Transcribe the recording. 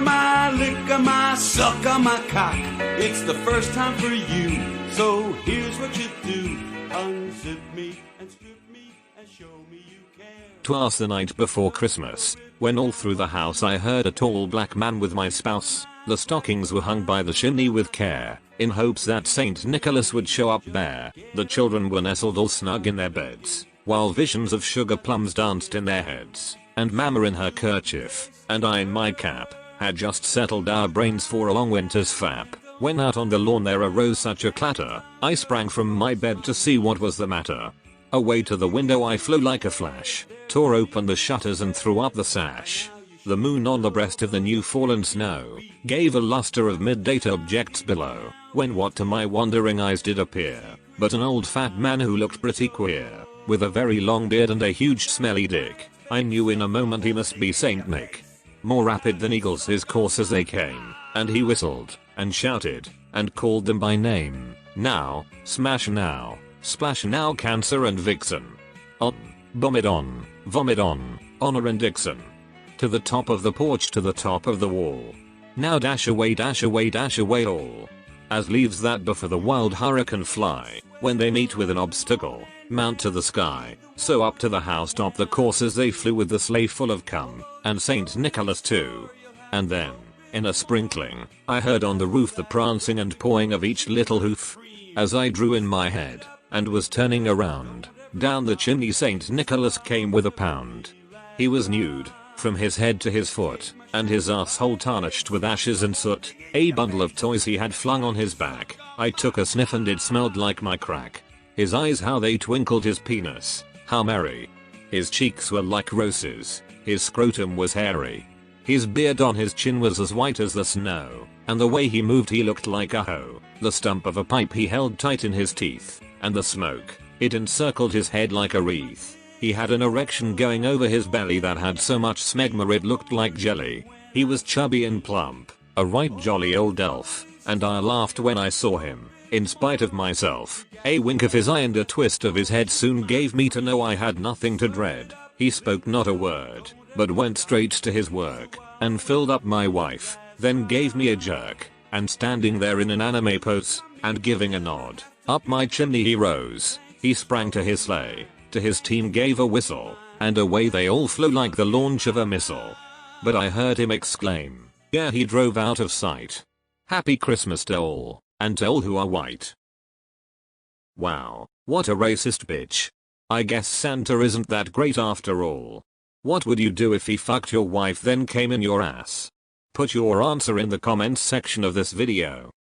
lick my, suck on my cock. It's the first time for you, so here's what you do. Unzip me and strip me and show me you care. 'Twas the night before Christmas, when all through the house I heard a tall black man with my spouse. The stockings were hung by the chimney with care, in hopes that Saint Nicholas would show up bare. The children were nestled all snug in their beds, while visions of sugar plums danced in their heads, and Mama in her kerchief, and I in my cap, had just settled our brains for a long winter's fap. When out on the lawn there arose such a clatter, I sprang from my bed to see what was the matter. Away to the window I flew like a flash, tore open the shutters and threw up the sash. The moon on the breast of the new fallen snow gave a luster of midday to objects below, when what to my wondering eyes did appear but an old fat man who looked pretty queer, with a very long beard and a huge smelly dick. I knew in a moment he must be Saint Nick. More rapid than eagles his course as they came, and he whistled, and shouted, and called them by name. Now, smash now, splash now, Cancer and Vixen. On, vomit on, Honor and Dixon. To the top of the porch, to the top of the wall. Now dash away all. As leaves that before the wild hurricane fly, when they meet with an obstacle, mount to the sky, so up to the housetop the coursers they flew with the sleigh full of cum, and Saint Nicholas too. And then, in a sprinkling, I heard on the roof the prancing and pawing of each little hoof. As I drew in my head, and was turning around, down the chimney Saint Nicholas came with a pound. He was nude, from his head to his foot, and his asshole tarnished with ashes and soot. A bundle of toys he had flung on his back. I took a sniff and it smelled like my crack. His eyes, how they twinkled, his penis, how merry. His cheeks were like roses, his scrotum was hairy. His beard on his chin was as white as the snow, and the way he moved he looked like a hoe. The stump of a pipe he held tight in his teeth, and the smoke, it encircled his head like a wreath. He had an erection going over his belly that had so much smegma it looked like jelly. He was chubby and plump, a right jolly old elf, and I laughed when I saw him, in spite of myself. A wink of his eye and a twist of his head soon gave me to know I had nothing to dread. He spoke not a word, but went straight to his work, and filled up my wife, then gave me a jerk, and standing there in an anime pose, and giving a nod, up my chimney he rose. He sprang to his sleigh, to his team gave a whistle, and away they all flew like the launch of a missile. But I heard him exclaim, yeah, he drove out of sight. Happy Christmas to all, and to all who are white. Wow, what a racist bitch. I guess Santa isn't that great after all. What would you do if he fucked your wife then came in your ass? Put your answer in the comments section of this video.